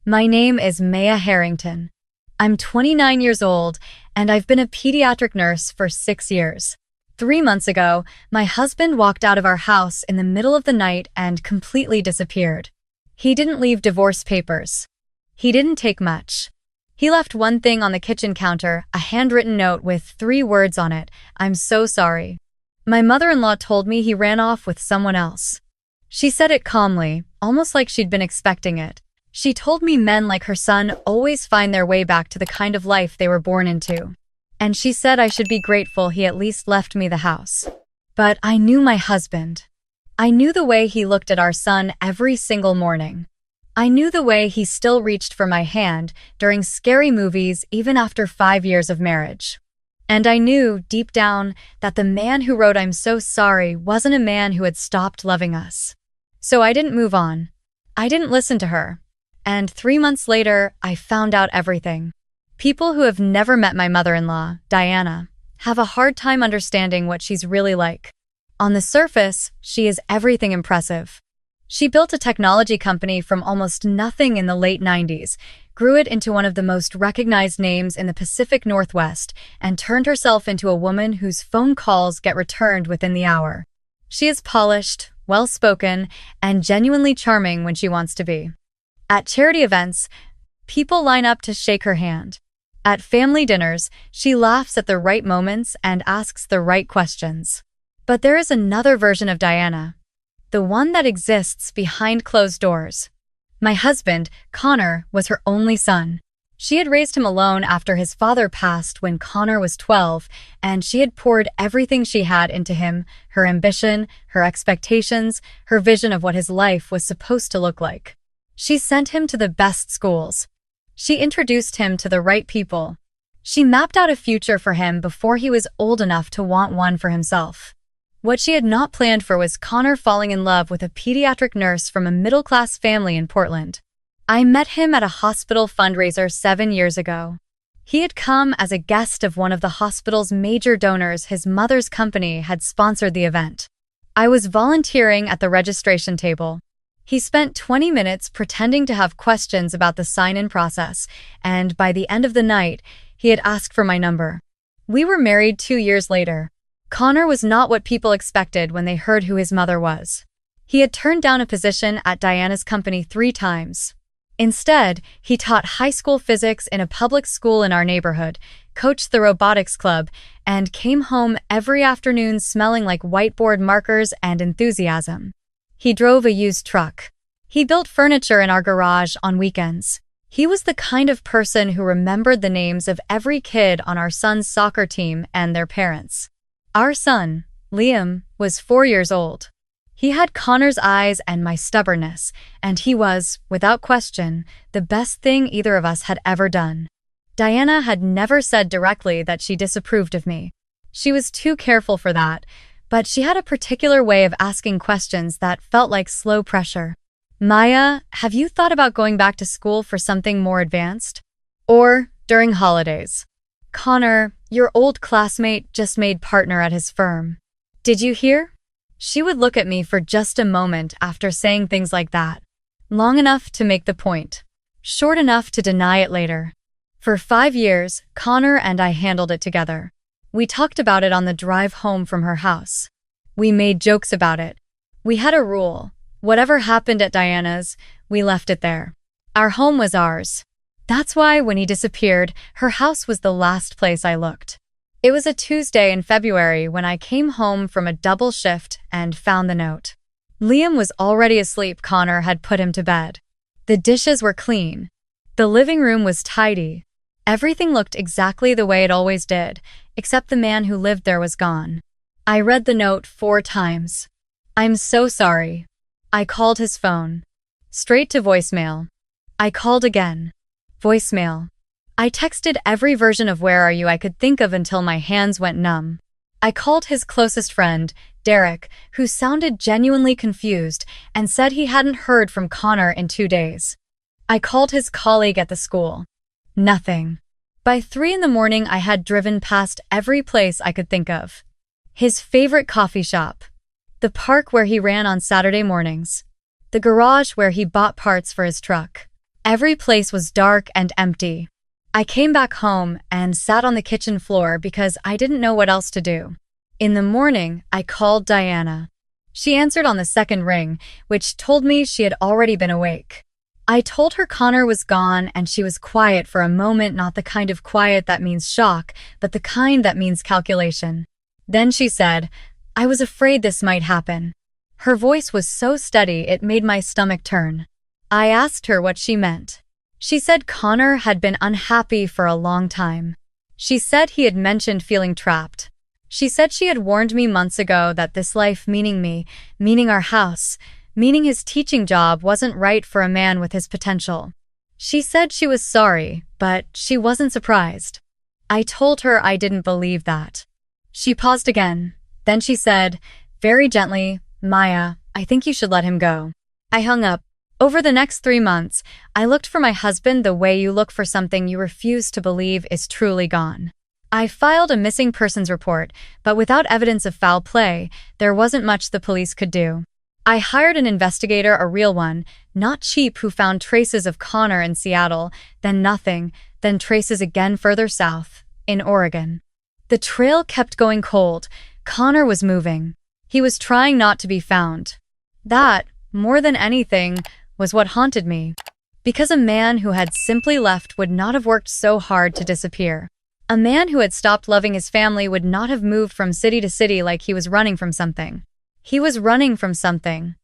My name is Harrington. I'm 29 years old, and I've been a pediatric nurse for 6 years. 3 months ago, my husband walked out of our house in the middle of the night and completely disappeared. He didn't leave divorce papers. He didn't take much. He left one thing on the kitchen counter, a handwritten note with 3 words on it: "I'm so sorry." My mother-in-law told me he ran off with someone else. She said it calmly, almost like she'd been expecting it. She told me men like her son always find their way back to the kind of life they were born into. And she said I should be grateful he at least left me the house. But I knew my husband. I knew the way he looked at our son every single morning. I knew the way he still reached for my hand during scary movies even after 5 years of marriage. And I knew, deep down, that the man who wrote "I'm so sorry" wasn't a man who had stopped loving us. So I didn't move on. I didn't listen to her. And 3 months later, I found out everything. People who have never met my mother-in-law, Diana, have a hard time understanding what she's really like. On the surface, she is everything impressive. She built a technology company from almost nothing in the late 90s, grew it into one of the most recognized names in the Pacific Northwest, and turned herself into a woman whose phone calls get returned within the hour. She is polished, well-spoken, and genuinely charming when she wants to be. At charity events, people line up to shake her hand. At family dinners, she laughs at the right moments and asks the right questions. But there is another version of Diana, the one that exists behind closed doors. My husband, Connor, was her only son. She had raised him alone after his father passed when Connor was 12, and she had poured everything she had into him: her ambition, her expectations, her vision of what his life was supposed to look like. She sent him to the best schools. She introduced him to the right people. She mapped out a future for him before he was old enough to want one for himself. What she had not planned for was Connor falling in love with a pediatric nurse from a middle-class family in Portland. I met him at a hospital fundraiser 7 years ago. He had come as a guest of one of the hospital's major donors. His mother's company had sponsored the event. I was volunteering at the registration table. He spent 20 minutes pretending to have questions about the sign-in process, and by the end of the night, he had asked for my number. We were married 2 years later. Connor was not what people expected when they heard who his mother was. He had turned down a position at Diana's company 3 times. Instead, he taught high school physics in a public school in our neighborhood, coached the robotics club, and came home every afternoon smelling like whiteboard markers and enthusiasm. He drove a used truck. He built furniture in our garage on weekends. He was the kind of person who remembered the names of every kid on our son's soccer team and their parents. Our son, Liam, was 4 years old. He had Connor's eyes and my stubbornness, and he was, without question, the best thing either of us had ever done. Diana had never said directly that she disapproved of me. She was too careful for that, but she had a particular way of asking questions that felt like slow pressure. "Maya, have you thought about going back to school for something more advanced? Or during holidays? Connor, your old classmate, just made partner at his firm. Did you hear?" She would look at me for just a moment after saying things like that. Long enough to make the point. Short enough to deny it later. For 5 years, Connor and I handled it together. We talked about it on the drive home from her house. We made jokes about it. We had a rule: whatever happened at Diana's, we left it there. Our home was ours. That's why when he disappeared, her house was the last place I looked. It was a Tuesday in February when I came home from a double shift and found the note. Liam was already asleep. Connor had put him to bed. The dishes were clean. The living room was tidy. Everything looked exactly the way it always did, except the man who lived there was gone. I read the note 4 times. "I'm so sorry." I called his phone. Straight to voicemail. I called again. Voicemail. I texted every version of "where are you" I could think of until my hands went numb. I called his closest friend, Derek, who sounded genuinely confused and said he hadn't heard from Connor in 2 days. I called his colleague at the school. Nothing. By 3 in the morning, I had driven past every place I could think of. His favorite coffee shop. The park where he ran on Saturday mornings. The garage where he bought parts for his truck. Every place was dark and empty. I came back home and sat on the kitchen floor because I didn't know what else to do. In the morning, I called Diana. She answered on the second ring, which told me she had already been awake. I told her Connor was gone and she was quiet for a moment, not the kind of quiet that means shock, but the kind that means calculation. Then she said, "I was afraid this might happen." Her voice was so steady it made my stomach turn. I asked her what she meant. She said Connor had been unhappy for a long time. She said he had mentioned feeling trapped. She said she had warned me months ago that this life, meaning me, meaning our house, meaning his teaching job, wasn't right for a man with his potential. She said she was sorry, but she wasn't surprised. I told her I didn't believe that. She paused again. Then she said, very gently, "Maya, I think you should let him go." I hung up. Over the next 3 months, I looked for my husband the way you look for something you refuse to believe is truly gone. I filed a missing persons report, but without evidence of foul play, there wasn't much the police could do. I hired an investigator, a real one, not cheap, who found traces of Connor in Seattle, then nothing, then traces again further south, in Oregon. The trail kept going cold. Connor was moving. He was trying not to be found. That, more than anything, was what haunted me. Because a man who had simply left would not have worked so hard to disappear. A man who had stopped loving his family would not have moved from city to city like he was running from something. He was running from something.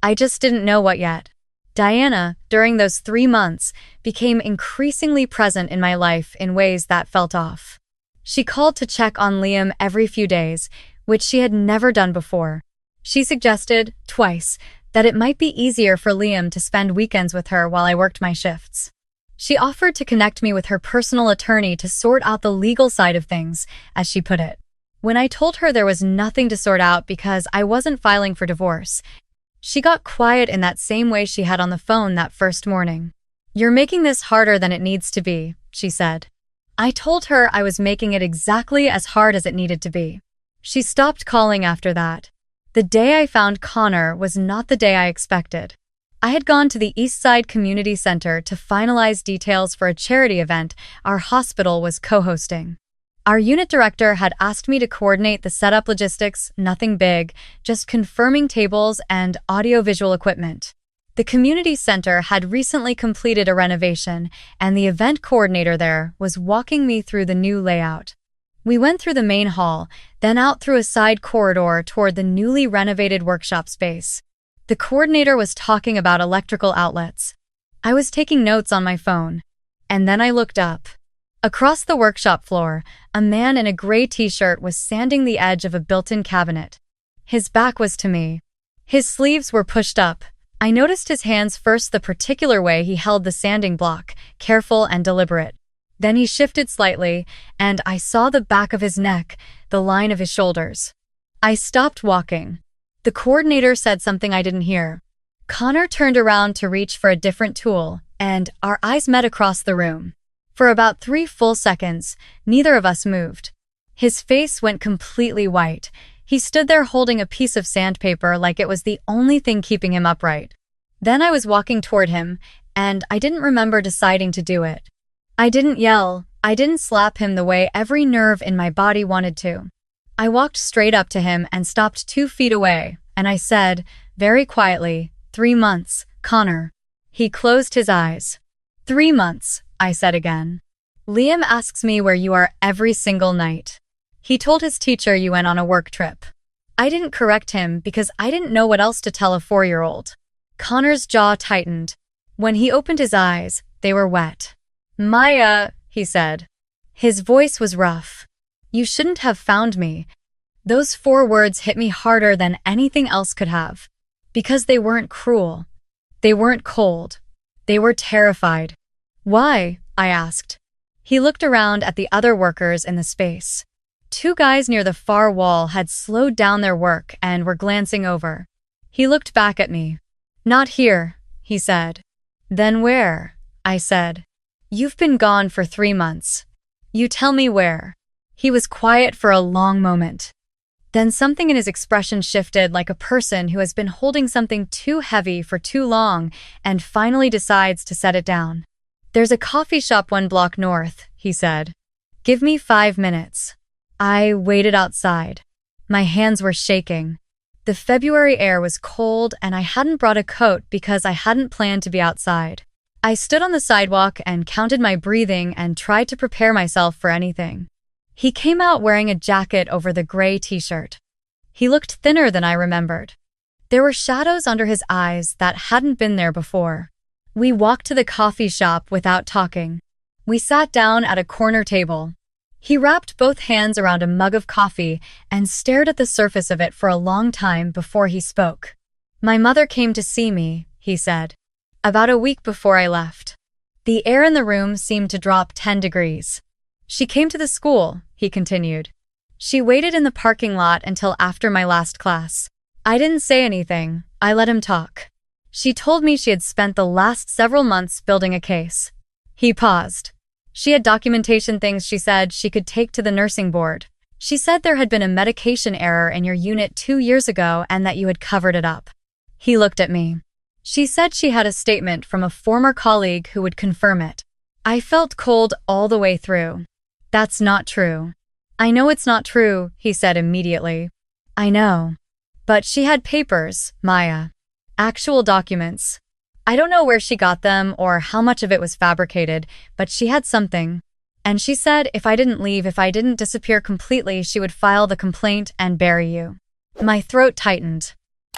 I just didn't know what yet. Diana, during those 3 months, became increasingly present in my life in ways that felt off. She called to check on Liam every few days, which she had never done before. She suggested, twice, that it might be easier for Liam to spend weekends with her while I worked my shifts. She offered to connect me with her personal attorney to sort out the legal side of things, as she put it. When I told her there was nothing to sort out because I wasn't filing for divorce, she got quiet in that same way she had on the phone that first morning. "You're making this harder than it needs to be," she said. I told her I was making it exactly as hard as it needed to be. She stopped calling after that. The day I found Connor was not the day I expected. I had gone to the East Side Community Center to finalize details for a charity event our hospital was co-hosting. Our unit director had asked me to coordinate the setup logistics, nothing big, just confirming tables and audiovisual equipment. The community center had recently completed a renovation, and the event coordinator there was walking me through the new layout. We went through the main hall, then out through a side corridor toward the newly renovated workshop space. The coordinator was talking about electrical outlets. I was taking notes on my phone. And then I looked up. Across the workshop floor, a man in a gray t-shirt was sanding the edge of a built-in cabinet. His back was to me. His sleeves were pushed up. I noticed his hands first, the particular way he held the sanding block, careful and deliberate. Then he shifted slightly, and I saw the back of his neck, the line of his shoulders. I stopped walking. The coordinator said something I didn't hear. Connor turned around to reach for a different tool, and our eyes met across the room. For about 3 full seconds, neither of us moved. His face went completely white. He stood there holding a piece of sandpaper like it was the only thing keeping him upright. Then I was walking toward him, and I didn't remember deciding to do it. I didn't yell. I didn't slap him the way every nerve in my body wanted to. I walked straight up to him and stopped 2 feet away, and I said, very quietly, 3 months, Connor. He closed his eyes. 3 months, I said again. Liam asks me where you are every single night. He told his teacher you went on a work trip. I didn't correct him because I didn't know what else to tell a 4-year-old. Connor's jaw tightened. When he opened his eyes, they were wet. Maya, he said. His voice was rough. You shouldn't have found me. Those 4 words hit me harder than anything else could have. Because they weren't cruel. They weren't cold. They were terrified. Why? I asked. He looked around at the other workers in the space. 2 guys near the far wall had slowed down their work and were glancing over. He looked back at me. Not here, he said. Then where? I said. You've been gone for 3 months. You tell me where. He was quiet for a long moment. Then something in his expression shifted, like a person who has been holding something too heavy for too long and finally decides to set it down. "There's a coffee shop 1 block north," he said. "Give me 5 minutes." I waited outside. My hands were shaking. The February air was cold and I hadn't brought a coat because I hadn't planned to be outside. I stood on the sidewalk and counted my breathing and tried to prepare myself for anything. He came out wearing a jacket over the gray t-shirt. He looked thinner than I remembered. There were shadows under his eyes that hadn't been there before. We walked to the coffee shop without talking. We sat down at a corner table. He wrapped both hands around a mug of coffee and stared at the surface of it for a long time before he spoke. "My mother came to see me," he said, "about a week before I left." The air in the room seemed to drop 10 degrees. "She came to the school," he continued. "She waited in the parking lot until after my last class. I didn't say anything. I let him talk. She told me she had spent the last several months building a case." He paused. "She had documentation things she said she could take to the nursing board. She said there had been a medication error in your unit 2 years ago and that you had covered it up." He looked at me. "She said she had a statement from a former colleague who would confirm it." I felt cold all the way through. "That's not true." "I know it's not true," he said immediately. "I know. But she had papers, Maya. Actual documents. I don't know where she got them or how much of it was fabricated, but she had something. And she said if I didn't leave, if I didn't disappear completely, she would file the complaint and bury you." My throat tightened.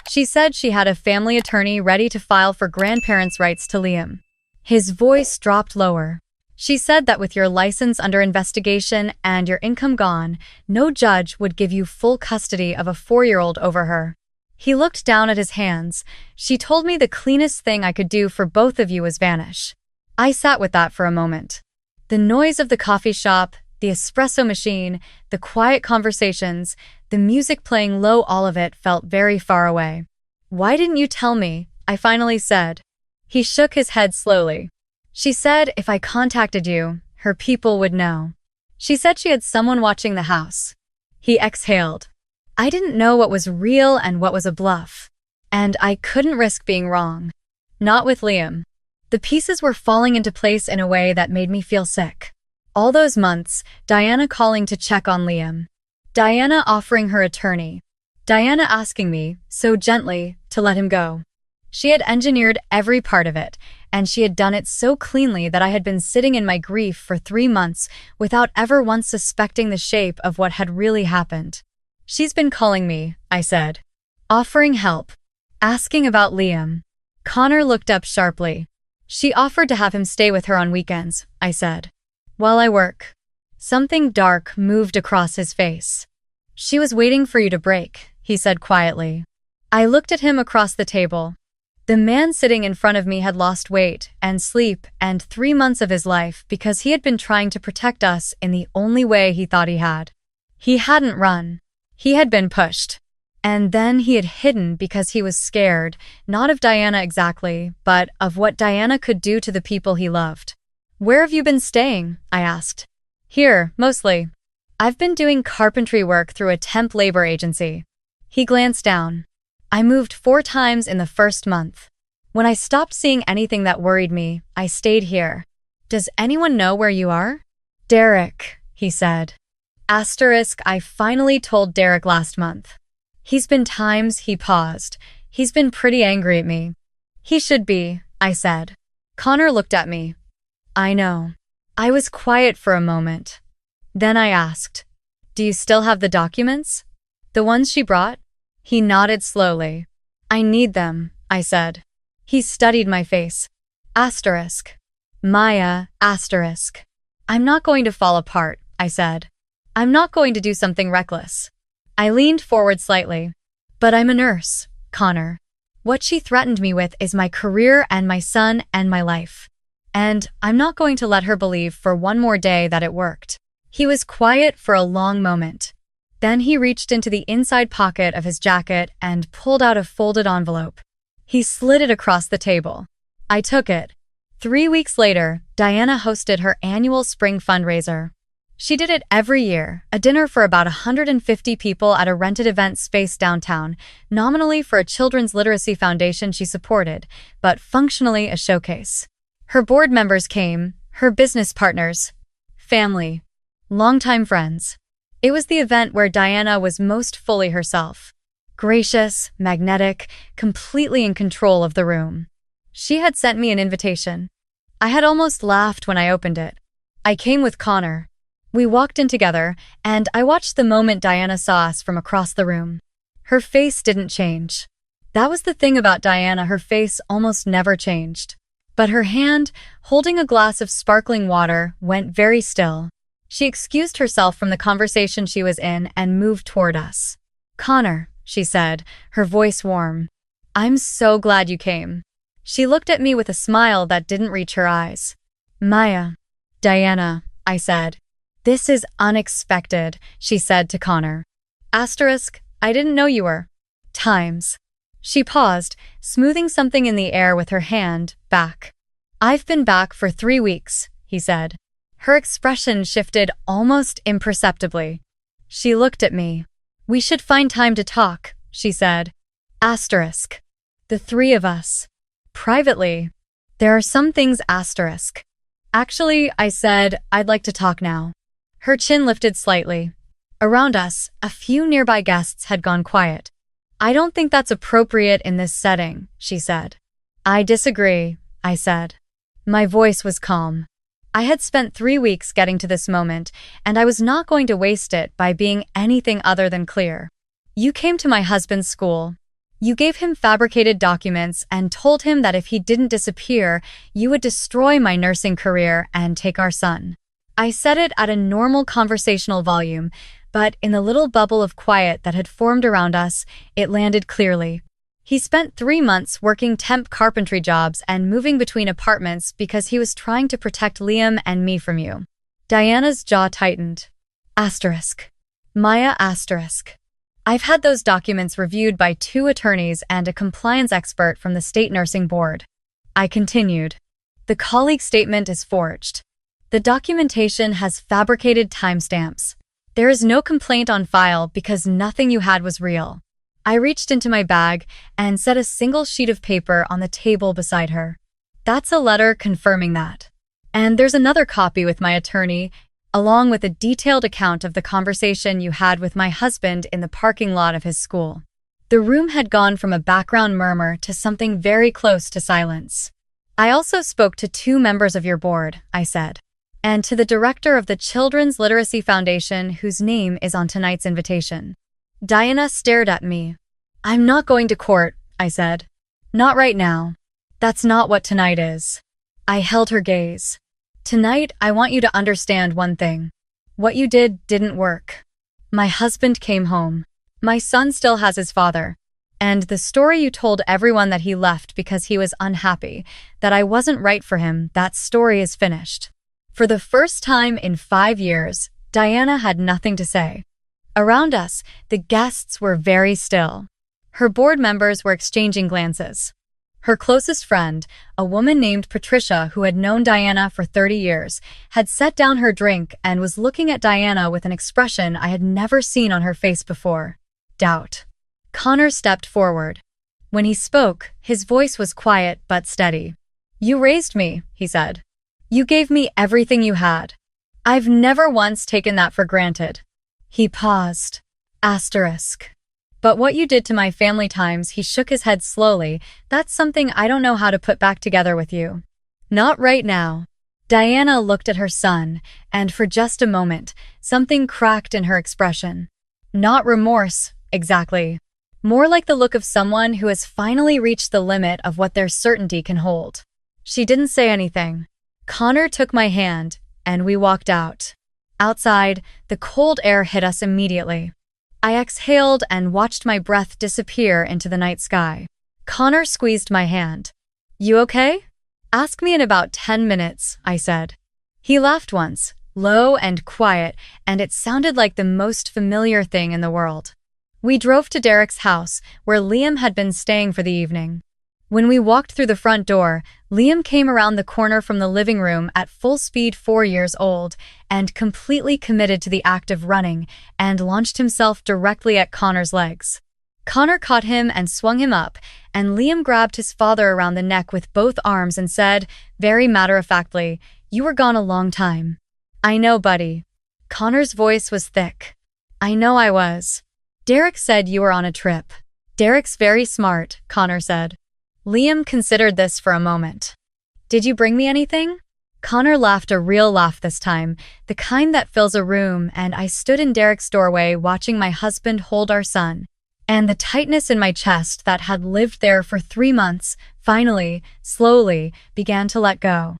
"She said she had a family attorney ready to file for grandparents' rights to Liam." His voice dropped lower. "She said that with your license under investigation and your income gone, no judge would give you full custody of a 4-year-old over her." He looked down at his hands. "She told me the cleanest thing I could do for both of you was vanish." I sat with that for a moment. The noise of the coffee shop, the espresso machine, the quiet conversations, the music playing low, all of it felt very far away. "Why didn't you tell me?" I finally said. He shook his head slowly. "She said if I contacted you, her people would know. She said she had someone watching the house." He exhaled. I didn't know what was real and what was a bluff. And I couldn't risk being wrong. Not with Liam. The pieces were falling into place in a way that made me feel sick. All those months, Diana calling to check on Liam. Diana offering her attorney. Diana asking me, so gently, to let him go. She had engineered every part of it, and she had done it so cleanly that I had been sitting in my grief for 3 months without ever once suspecting the shape of what had really happened. "She's been calling me," I said. "Offering help. Asking about Liam." Connor looked up sharply. "She offered to have him stay with her on weekends," I said. "While I work." Something dark moved across his face. "She was waiting for you to break," he said quietly. I looked at him across the table. The man sitting in front of me had lost weight and sleep and 3 months of his life because he had been trying to protect us in the only way he thought he had. He hadn't run. He had been pushed. And then he had hidden because he was scared, not of Diana exactly, but of what Diana could do to the people he loved. "Where have you been staying?" I asked. "Here, mostly. I've been doing carpentry work through a temp labor agency." He glanced down. "I moved 4 times in the first month. When I stopped seeing anything that worried me, I stayed here." "Does anyone know where you are?" "Derek," he said. I finally told Derek last month. "He's been times," he paused. "He's been pretty angry at me." "He should be," I said. Connor looked at me. "I know." I was quiet for a moment. Then I asked, "Do you still have the documents? The ones she brought?" He nodded slowly. "I need them," I said. He studied my face. Maya, "I'm not going to fall apart," I said. "I'm not going to do something reckless." I leaned forward slightly. "But I'm a nurse, Connor. What she threatened me with is my career and my son and my life. And I'm not going to let her believe for one more day that it worked." He was quiet for a long moment. Then he reached into the inside pocket of his jacket and pulled out a folded envelope. He slid it across the table. I took it. 3 weeks later, Diana hosted her annual spring fundraiser. She did it every year, a dinner for about 150 people at a rented event space downtown, nominally for a children's literacy foundation she supported, but functionally a showcase. Her board members came, her business partners, family, longtime friends. It was the event where Diana was most fully herself. Gracious, magnetic, completely in control of the room. She had sent me an invitation. I had almost laughed when I opened it. I came with Connor. We walked in together, and I watched the moment Diana saw us from across the room. Her face didn't change. That was the thing about Diana, her face almost never changed. But her hand, holding a glass of sparkling water, went very still. She excused herself from the conversation she was in and moved toward us. "Connor," she said, her voice warm. "I'm so glad you came." She looked at me with a smile that didn't reach her eyes. "Maya." "Diana," I said. "This is unexpected," she said to Connor. Asterisk, I didn't know you were. Times. She paused, smoothing something in the air with her hand, back. "I've been back for 3 weeks," he said. Her expression shifted almost imperceptibly. She looked at me. "We should find time to talk," she said. Asterisk. The three of us. Privately. There are some things asterisk. "Actually," I said, "I'd like to talk now." Her chin lifted slightly. Around us, a few nearby guests had gone quiet. "I don't think that's appropriate in this setting," she said. "I disagree," I said. My voice was calm. I had spent 3 weeks getting to this moment, and I was not going to waste it by being anything other than clear. "You came to my husband's school. You gave him fabricated documents and told him that if he didn't disappear, you would destroy my nursing career and take our son." I said it at a normal conversational volume, but in the little bubble of quiet that had formed around us, it landed clearly. He spent 3 months working temp carpentry jobs and moving between apartments because he was trying to protect Liam and me from you. Diana's jaw tightened. Asterisk. Maya asterisk. I've had those documents reviewed by 2 attorneys and a compliance expert from the state nursing board. I continued. The colleague statement is forged. The documentation has fabricated timestamps. There is no complaint on file because nothing you had was real. I reached into my bag and set a single sheet of paper on the table beside her. That's a letter confirming that. And there's another copy with my attorney, along with a detailed account of the conversation you had with my husband in the parking lot of his school. The room had gone from a background murmur to something very close to silence. I also spoke to 2 members of your board, I said, and to the director of the Children's Literacy Foundation whose name is on tonight's invitation. Diana stared at me. "I'm not going to court," I said. "Not right now. That's not what tonight is." I held her gaze. "Tonight, I want you to understand one thing. What you didn't work. My husband came home. My son still has his father. And the story you told everyone that he left because he was unhappy, that I wasn't right for him, that story is finished." For the first time in 5 years, Diana had nothing to say. Around us, the guests were very still. Her board members were exchanging glances. Her closest friend, a woman named Patricia who had known Diana for 30 years, had set down her drink and was looking at Diana with an expression I had never seen on her face before. Doubt. Connor stepped forward. When he spoke, his voice was quiet but steady. "You raised me," he said. "You gave me everything you had. I've never once taken that for granted." He paused. Asterisk. "But what you did to my family times," he shook his head slowly, "that's something I don't know how to put back together with you." "Not right now." Diana looked at her son, and for just a moment, something cracked in her expression. Not remorse, exactly. More like the look of someone who has finally reached the limit of what their certainty can hold. She didn't say anything. Connor took my hand, and we walked out. Outside, the cold air hit us immediately. I exhaled and watched my breath disappear into the night sky. Connor squeezed my hand. "You okay?" "Ask me in about 10 minutes, I said. He laughed once, low and quiet, and it sounded like the most familiar thing in the world. We drove to Derek's house, where Liam had been staying for the evening. When we walked through the front door, Liam came around the corner from the living room at full speed, 4 years old, and completely committed to the act of running, and launched himself directly at Connor's legs. Connor caught him and swung him up, and Liam grabbed his father around the neck with both arms and said, very matter-of-factly, "You were gone a long time." "I know, buddy." Connor's voice was thick. "I know I was." "Derek said you were on a trip." "Derek's very smart," Connor said. Liam considered this for a moment. "Did you bring me anything?" Connor laughed, a real laugh this time, the kind that fills a room, and I stood in Derek's doorway watching my husband hold our son. And the tightness in my chest that had lived there for 3 months, finally, slowly, began to let go.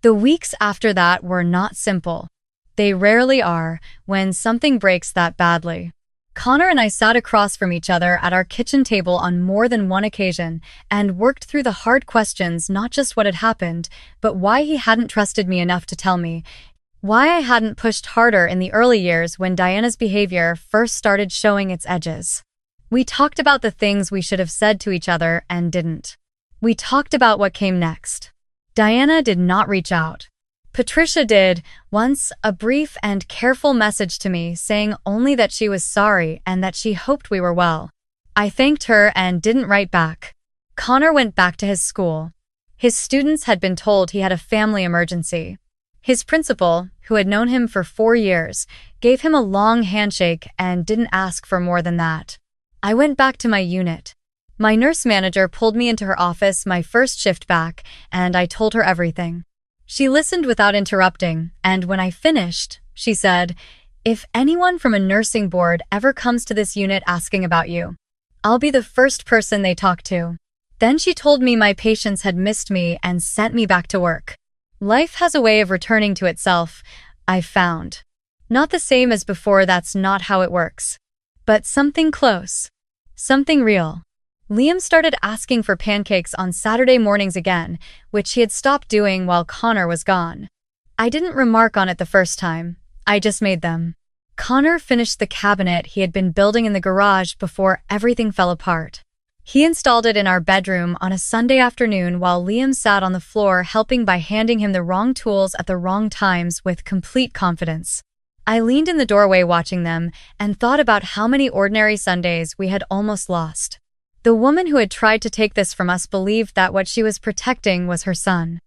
The weeks after that were not simple. They rarely are when something breaks that badly. Connor and I sat across from each other at our kitchen table on more than one occasion and worked through the hard questions, not just what had happened, but why he hadn't trusted me enough to tell me, why I hadn't pushed harder in the early years when Diana's behavior first started showing its edges. We talked about the things we should have said to each other and didn't. We talked about what came next. Diana did not reach out. Patricia did, once, a brief and careful message to me saying only that she was sorry and that she hoped we were well. I thanked her and didn't write back. Connor went back to his school. His students had been told he had a family emergency. His principal, who had known him for 4 years, gave him a long handshake and didn't ask for more than that. I went back to my unit. My nurse manager pulled me into her office my first shift back, and I told her everything. She listened without interrupting, and when I finished, she said, "If anyone from a nursing board ever comes to this unit asking about you, I'll be the first person they talk to." Then she told me my patients had missed me and sent me back to work. Life has a way of returning to itself, I've found. Not the same as before, that's not how it works. But something close. Something real. Liam started asking for pancakes on Saturday mornings again, which he had stopped doing while Connor was gone. I didn't remark on it the first time. I just made them. Connor finished the cabinet he had been building in the garage before everything fell apart. He installed it in our bedroom on a Sunday afternoon while Liam sat on the floor helping by handing him the wrong tools at the wrong times with complete confidence. I leaned in the doorway watching them and thought about how many ordinary Sundays we had almost lost. The woman who had tried to take this from us believed that what she was protecting was her son.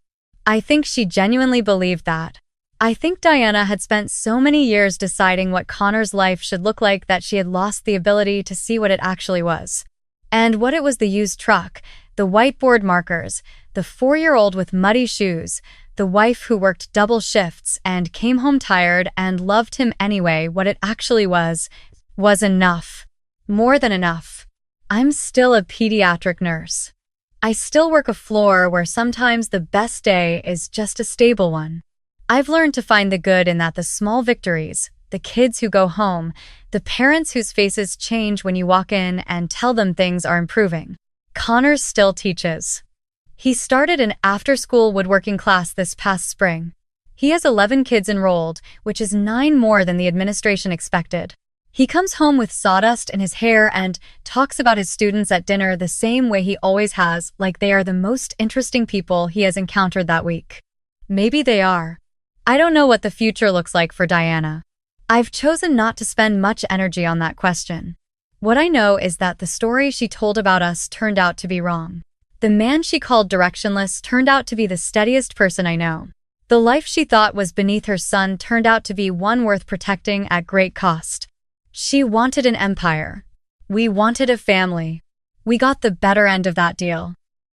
I think she genuinely believed that. I think Diana had spent so many years deciding what Connor's life should look like that she had lost the ability to see what it actually was. And what it was: the used truck, the whiteboard markers, the 4-year-old with muddy shoes, the wife who worked double shifts and came home tired and loved him anyway. What it actually was enough. More than enough. I'm still a pediatric nurse. I still work a floor where sometimes the best day is just a stable one. I've learned to find the good in that, the small victories, the kids who go home, the parents whose faces change when you walk in and tell them things are improving. Connor still teaches. He started an after-school woodworking class this past spring. He has 11 kids enrolled, which is 9 more than the administration expected. He comes home with sawdust in his hair and talks about his students at dinner the same way he always has, like they are the most interesting people he has encountered that week. Maybe they are. I don't know what the future looks like for Diana. I've chosen not to spend much energy on that question. What I know is that the story she told about us turned out to be wrong. The man she called directionless turned out to be the steadiest person I know. The life she thought was beneath her son turned out to be one worth protecting at great cost. She wanted an empire. We wanted a family. We got the better end of that deal.